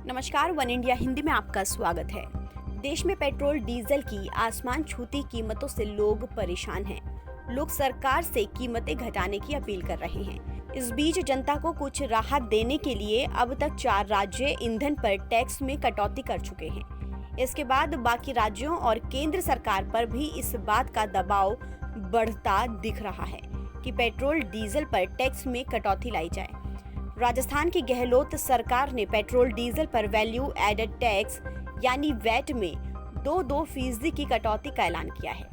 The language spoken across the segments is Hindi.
नमस्कार, वन इंडिया हिंदी में आपका स्वागत है। देश में पेट्रोल डीजल की आसमान छूती कीमतों से लोग परेशान हैं। लोग सरकार से कीमतें घटाने की अपील कर रहे हैं। इस बीच जनता को कुछ राहत देने के लिए अब तक 4 राज्य ईंधन पर टैक्स में कटौती कर चुके हैं। इसके बाद बाकी राज्यों और केंद्र सरकार पर भी इस बात का दबाव बढ़ता दिख रहा है कि पेट्रोल डीजल पर टैक्स में कटौती लाई जाए। राजस्थान की गहलोत सरकार ने पेट्रोल डीजल पर वैल्यू एडेड टैक्स यानी वैट में 2% की कटौती का ऐलान किया है।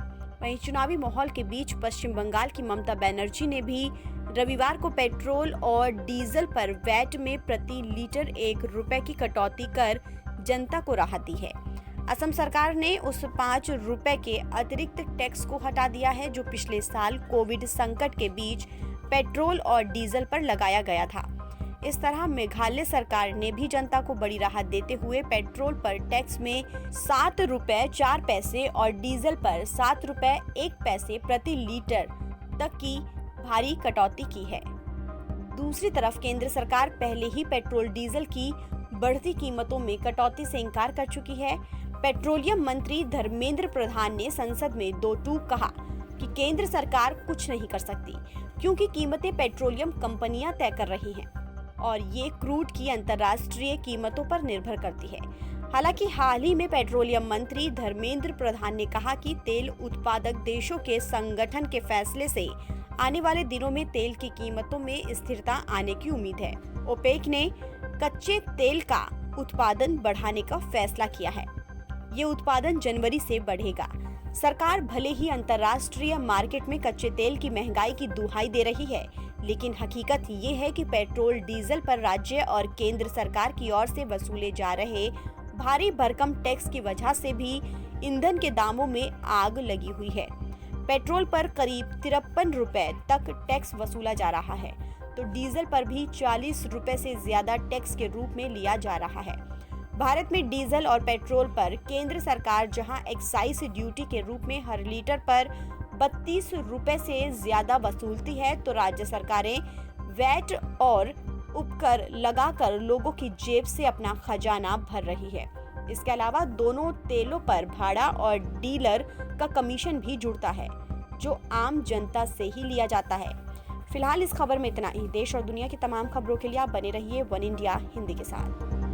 वहीं चुनावी माहौल के बीच पश्चिम बंगाल की ममता बनर्जी ने भी रविवार को पेट्रोल और डीजल पर वैट में प्रति लीटर 1 रुपए की कटौती कर जनता को राहत दी है। असम सरकार ने उस 5 रुपए के अतिरिक्त टैक्स को हटा दिया है जो पिछले साल कोविड संकट के बीच पेट्रोल और डीजल पर लगाया गया था। इस तरह मेघालय सरकार ने भी जनता को बड़ी राहत देते हुए पेट्रोल पर टैक्स में 7 रुपए 4 पैसे और डीजल पर 7 रुपए 1 पैसे प्रति लीटर तक की भारी कटौती की है। दूसरी तरफ केंद्र सरकार पहले ही पेट्रोल डीजल की बढ़ती कीमतों में कटौती से इंकार कर चुकी है। पेट्रोलियम मंत्री धर्मेंद्र प्रधान ने संसद में 2 टूक कहा कि केंद्र सरकार कुछ नहीं कर सकती क्योंकि कीमतें पेट्रोलियम कंपनियां तय कर रही हैं और ये क्रूड की अंतर्राष्ट्रीय कीमतों पर निर्भर करती है। हालांकि हाल ही में पेट्रोलियम मंत्री धर्मेंद्र प्रधान ने कहा कि तेल उत्पादक देशों के संगठन के फैसले से आने वाले दिनों में तेल की कीमतों में स्थिरता आने की उम्मीद है। ओपेक ने कच्चे तेल का उत्पादन बढ़ाने का फैसला किया है। ये उत्पादन जनवरी से बढ़ेगा। सरकार भले ही अंतर्राष्ट्रीय मार्केट में कच्चे तेल की महंगाई की दुहाई दे रही है, लेकिन हकीकत ये है कि पेट्रोल डीजल पर राज्य और केंद्र सरकार की ओर से वसूले जा रहे भारी भरकम टैक्स की वजह से भी ईंधन के दामों में आग लगी हुई है। पेट्रोल पर करीब 53 रुपए तक टैक्स वसूला जा रहा है, तो डीजल पर भी 40 रुपए से ज्यादा टैक्स के रूप में लिया जा रहा है। भारत में डीजल और पेट्रोल पर केंद्र सरकार जहां एक्साइज ड्यूटी के रूप में हर लीटर पर 32 रुपए से ज्यादा वसूलती है, तो राज्य सरकारें वैट और उपकर लगाकर लोगों की जेब से अपना खजाना भर रही है। इसके अलावा दोनों तेलों पर भाड़ा और डीलर का कमीशन भी जुड़ता है जो आम जनता से ही लिया जाता है। फिलहाल इस खबर में इतना ही। देश और दुनिया की तमाम खबरों के लिए आप बने रहिए वन इंडिया हिंदी के साथ।